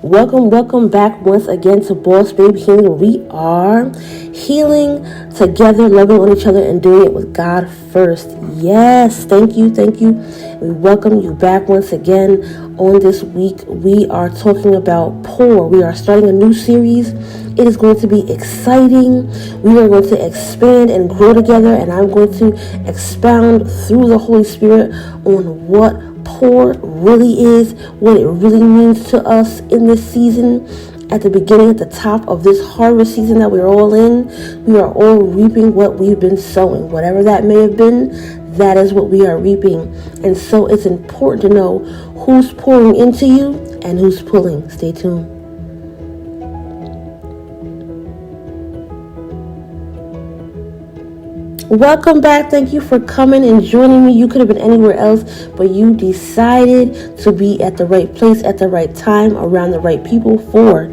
Welcome back once again to Boss Baby Healing. We are healing together, loving on each other, and doing it with God first. Yes, thank you. We welcome you back once again. On this week, we are talking about pour. We are starting a new series. It is going to be exciting. We are going to expand and grow together, and I'm going to expound through the Holy Spirit on what pour really is, what it really means to us in this season. At the beginning, at the top of this harvest season that we're all in, we are all reaping what we've been sowing. Whatever that may have been, that is what we are reaping. And so it's important to know who's pouring into you and who's pulling. Stay tuned. Welcome back. Thank you for coming and joining me. You could have been anywhere else, but you decided to be at the right place at the right time around the right people for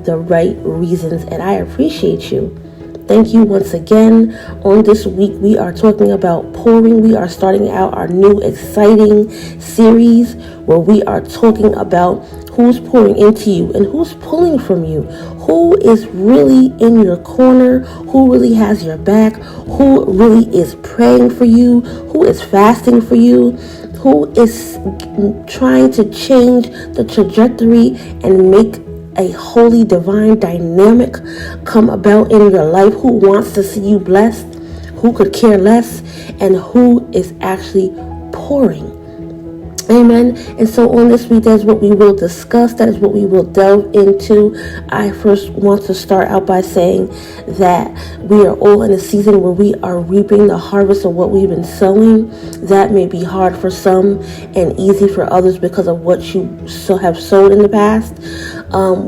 the right reasons, and I appreciate you. Thank you once again. On this week, we are talking about pouring. We are starting out our new exciting series where we are talking about who's pouring into you and who's pulling from you. Who is really in your corner? Who really has your back? Who really is praying for you? Who is fasting for you? Who is trying to change the trajectory and make a holy divine dynamic come about in your life? Who wants to see you blessed? Who could care less? And who is actually pouring? Amen. And so on this week, that's what we will discuss. That is what we will delve into. I first want to start out by saying that we are all in a season where we are reaping the harvest of what we've been sowing. That may be hard for some and easy for others because of what you have sown in the past.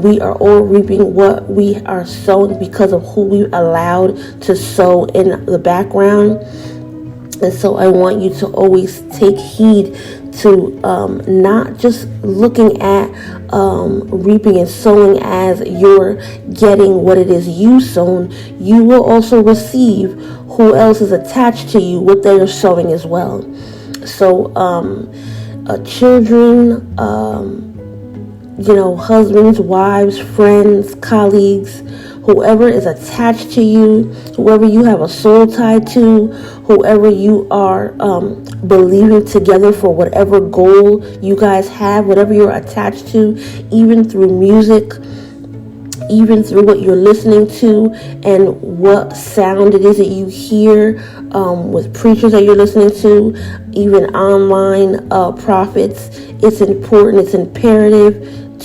We are all reaping what we are sowing because of who we allowed to sow in the background. And so I want you to always take heed to not just looking at reaping and sowing as you're getting what it is you sown. You will also receive who else is attached to you, what they are sowing as well. So children, husbands, wives, friends, colleagues, whoever is attached to you, whoever you have a soul tied to, whoever you are believing together for whatever goal you guys have, whatever you're attached to, even through music, even through what you're listening to and what sound it is that you hear with preachers that you're listening to, even online prophets. It's important, it's imperative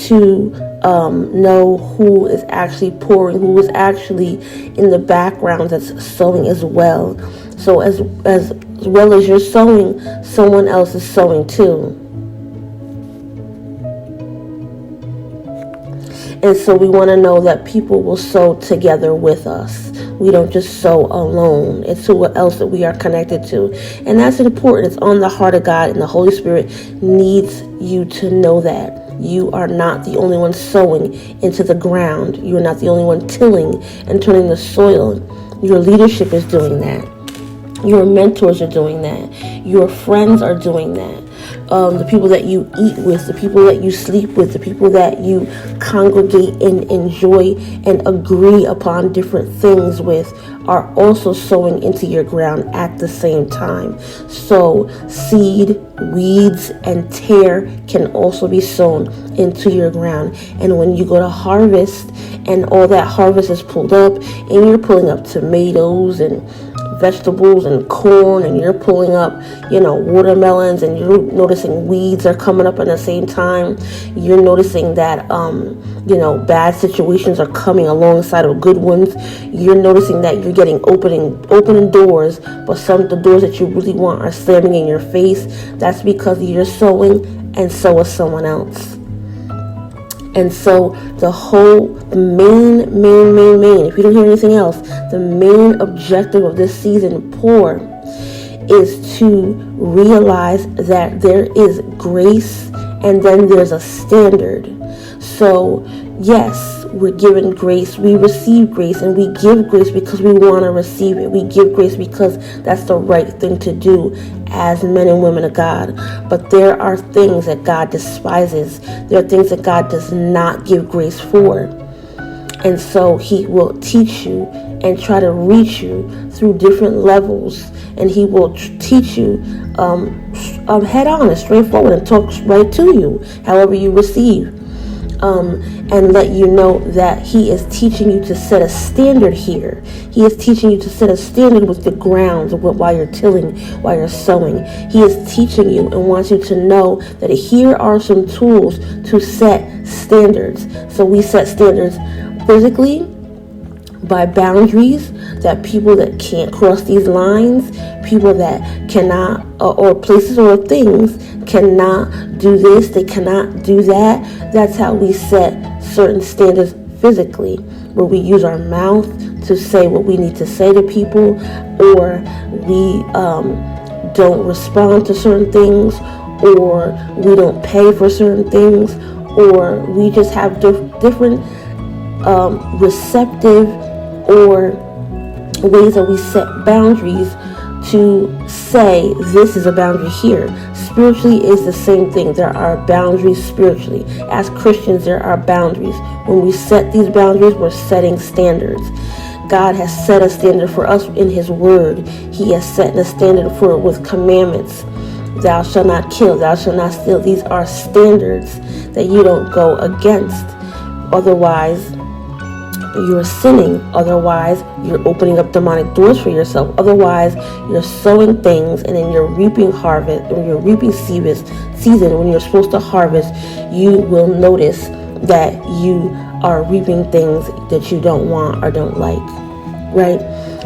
to know who is actually pouring, who is actually in the background that's sowing as well. So as well as you're sowing, someone else is sowing too. And so we want to know that people will sow together with us. We don't just sow alone. It's who else that we are connected to. And that's important. It's on the heart of God, and the Holy Spirit needs you to know that. You are not the only one sowing into the ground. You are not the only one tilling and turning the soil. Your leadership is doing that. Your mentors are doing that. Your friends are doing that. The people that you eat with, the people that you sleep with, the people that you congregate and enjoy and agree upon different things with are also sowing into your ground at the same time. So seed, weeds, and tear can also be sown into your ground. And when you go to harvest and all that harvest is pulled up and you're pulling up tomatoes and vegetables and corn, and you're pulling up, watermelons, and you're noticing weeds are coming up at the same time. You're noticing that, bad situations are coming alongside of good ones. You're noticing that you're getting opening doors, but some of the doors that you really want are slamming in your face. That's because you're sowing, and so is someone else. And so the main, if you don't hear anything else, the main objective of this season, pour, is to realize that there is grace and then there's a standard. So yes, we're given grace, we receive grace, and we give grace because we want to receive it. We give grace because that's the right thing to do as men and women of God. But there are things that God despises. There are things that God does not give grace for. And so he will teach you and try to reach you through different levels. And he will teach you head on and straightforward and talk right to you, however you receive. And let you know that he is teaching you to set a standard here. He is teaching you to set a standard with the grounds while you're tilling, while you're sowing. He is teaching you and wants you to know that here are some tools to set standards. So we set standards physically by boundaries, that people that can't cross these lines, people that cannot, or places or things cannot do this, they cannot do that. That's how we set certain standards physically, where we use our mouth to say what we need to say to people, or we don't respond to certain things, or we don't pay for certain things, or we just have different receptive or ways that we set boundaries to say this is a boundary here. Spiritually is the same thing. There are boundaries spiritually. As Christians, there are boundaries. When we set these boundaries, we're setting standards. God has set a standard for us in his word. He has set a standard for with commandments. Thou shalt not kill, thou shalt not steal. These are standards that you don't go against. Otherwise, you're sinning. Otherwise, you're opening up demonic doors for yourself. Otherwise, you're sowing things, and then you're reaping harvest, or you're reaping season when you're supposed to harvest. You will notice that you are reaping things that you don't want or don't like, right?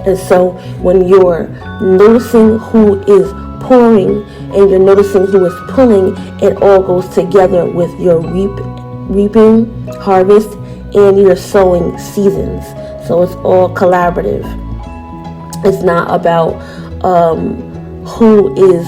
And so when you're noticing who is pouring and you're noticing who is pulling, it all goes together with your reaping harvest and your sowing seasons. So it's all collaborative. It's not about who is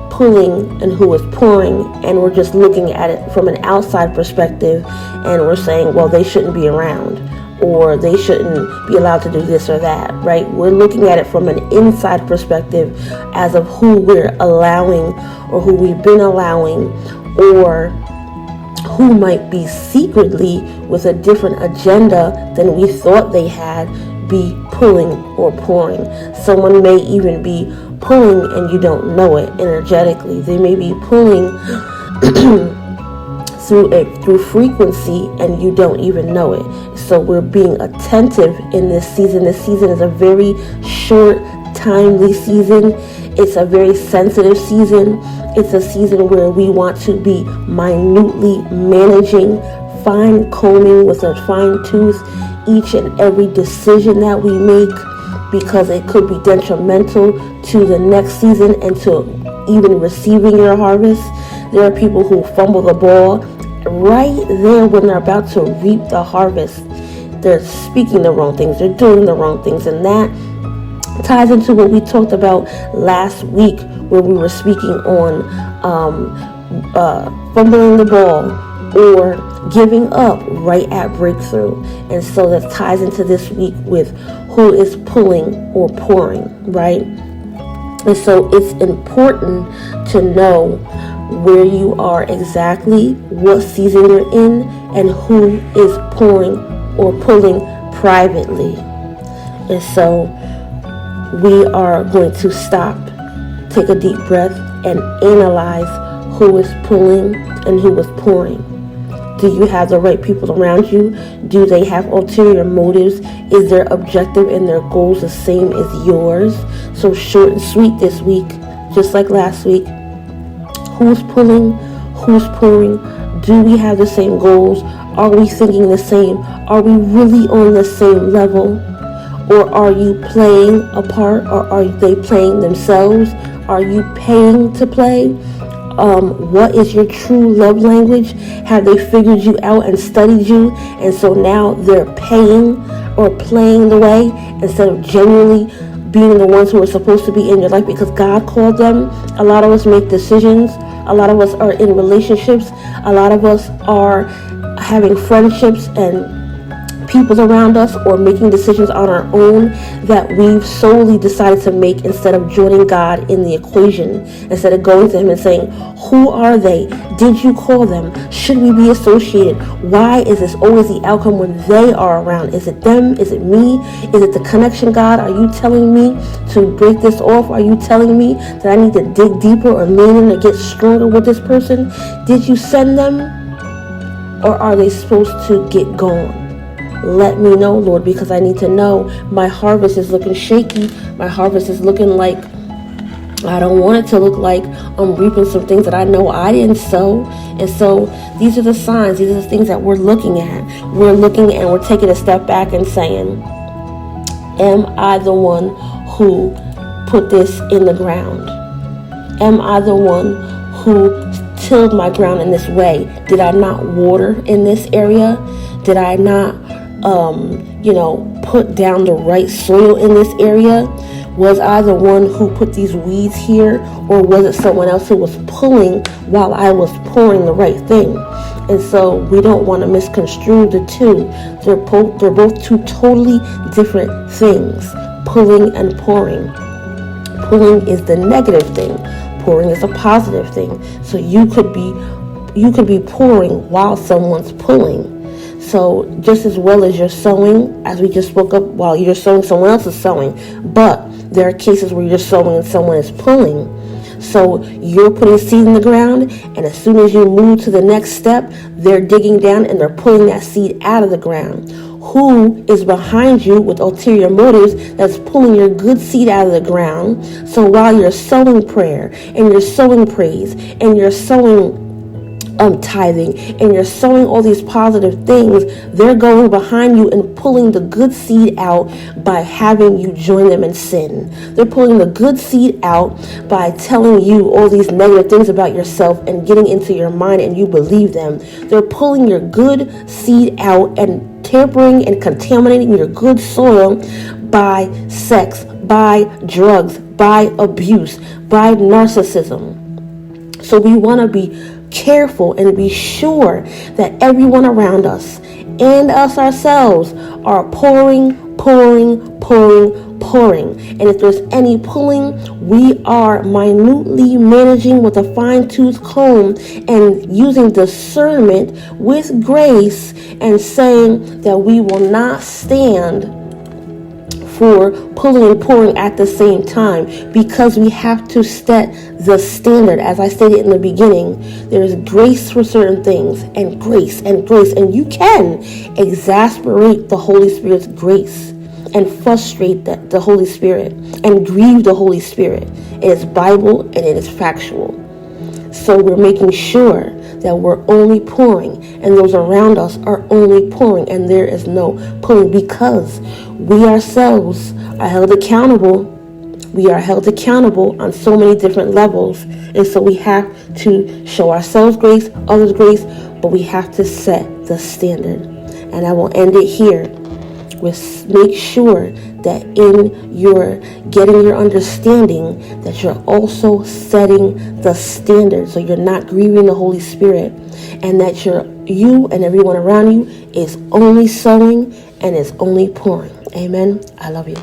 pulling and who is pouring, and we're just looking at it from an outside perspective, and we're saying, well, they shouldn't be around, or they shouldn't be allowed to do this or that, right? We're looking at it from an inside perspective as of who we're allowing, or who we've been allowing, or who might be secretly with a different agenda than we thought they had, be pulling or pouring. Someone may even be pulling and you don't know it energetically. They may be pulling through frequency and you don't even know it. So we're being attentive in this season. This season is a very short, timely season. It's a very sensitive season. It's a season where we want to be minutely managing, fine combing with a fine tooth each and every decision that we make, because it could be detrimental to the next season and to even receiving your harvest. There are people who fumble the ball right there when they're about to reap the harvest. They're speaking the wrong things, they're doing the wrong things, and that ties into what we talked about last week, where we were speaking on fumbling the ball or giving up right at breakthrough. And so that ties into this week with who is pulling or pouring, right? And so it's important to know where you are exactly, what season you're in, and who is pouring or pulling privately. And so we are going to stop, take a deep breath, and analyze who is pulling and who is pouring. Do you have the right people around you? Do they have ulterior motives? Is their objective and their goals the same as yours? So short and sweet this week, just like last week. Who's pulling? Who's pouring? Do we have the same goals? Are we thinking the same? Are we really on the same level? Or are you playing a part, or are they playing themselves? Are you paying to play? What is your true love language? Have they figured you out and studied you, and so now they're paying or playing the way instead of genuinely being the ones who are supposed to be in your life because God called them? A lot of us make decisions. A lot of us are in relationships. A lot of us are having friendships and people around us or making decisions on our own that we've solely decided to make instead of joining God in the equation, instead of going to him and saying, who are they? Did you call them? Should we be associated? Why is this always the outcome when they are around? Is it them? Is it me? Is it the connection, God? Are you telling me to break this off? Are you telling me that I need to dig deeper or lean in to get stronger with this person? Did you send them? Or are they supposed to get gone? Let me know, Lord, because I need to know. My harvest is looking shaky. My harvest is looking like I don't want it to look like I'm reaping some things that I know I didn't sow. And so these are the signs. These are the things that we're looking at. We're looking and we're taking a step back and saying, am I the one who put this in the ground? Am I the one who tilled my ground in this way? Did I not water in this area? Did I not put down the right soil in this area? Was I the one who put these weeds here, or was it someone else who was pulling while I was pouring the right thing? And so we don't want to misconstrue the two. They're both two totally different things, pulling and pouring. Pulling is the negative thing. Pouring is a positive thing. So you could be pouring while someone's pulling. So just as well as you're sowing, as we just spoke up, while you're sowing, someone else is sowing. But there are cases where you're sowing and someone is pulling. So you're putting seed in the ground, and as soon as you move to the next step, they're digging down and they're pulling that seed out of the ground. Who is behind you with ulterior motives that's pulling your good seed out of the ground? So while you're sowing prayer and you're sowing praise and you're sowing tithing and you're sowing all these positive things, they're going behind you and pulling the good seed out by having you join them in sin. They're pulling the good seed out by telling you all these negative things about yourself and getting into your mind and you believe them. They're pulling your good seed out and tampering and contaminating your good soil by sex, by drugs, by abuse, by narcissism. So we want to be careful and be sure that everyone around us and us ourselves are pouring. And if there's any pulling, we are minutely managing with a fine-tooth comb and using discernment with grace and saying that we will not stand for pulling and pouring at the same time, because we have to set the standard. As I stated in the beginning, there is grace for certain things and grace, and you can exasperate the Holy Spirit's grace and frustrate the Holy Spirit and grieve the Holy Spirit. It is Bible and it is factual. So we're making sure that we're only pouring and those around us are only pouring and there is no pulling, because we ourselves are held accountable. We are held accountable on so many different levels. And so we have to show ourselves grace, others grace, but we have to set the standard. And I will end it here. Make sure that in your getting your understanding that you're also setting the standard, so you're not grieving the Holy Spirit, and that you and everyone around you is only sowing and is only pouring. Amen. I love you.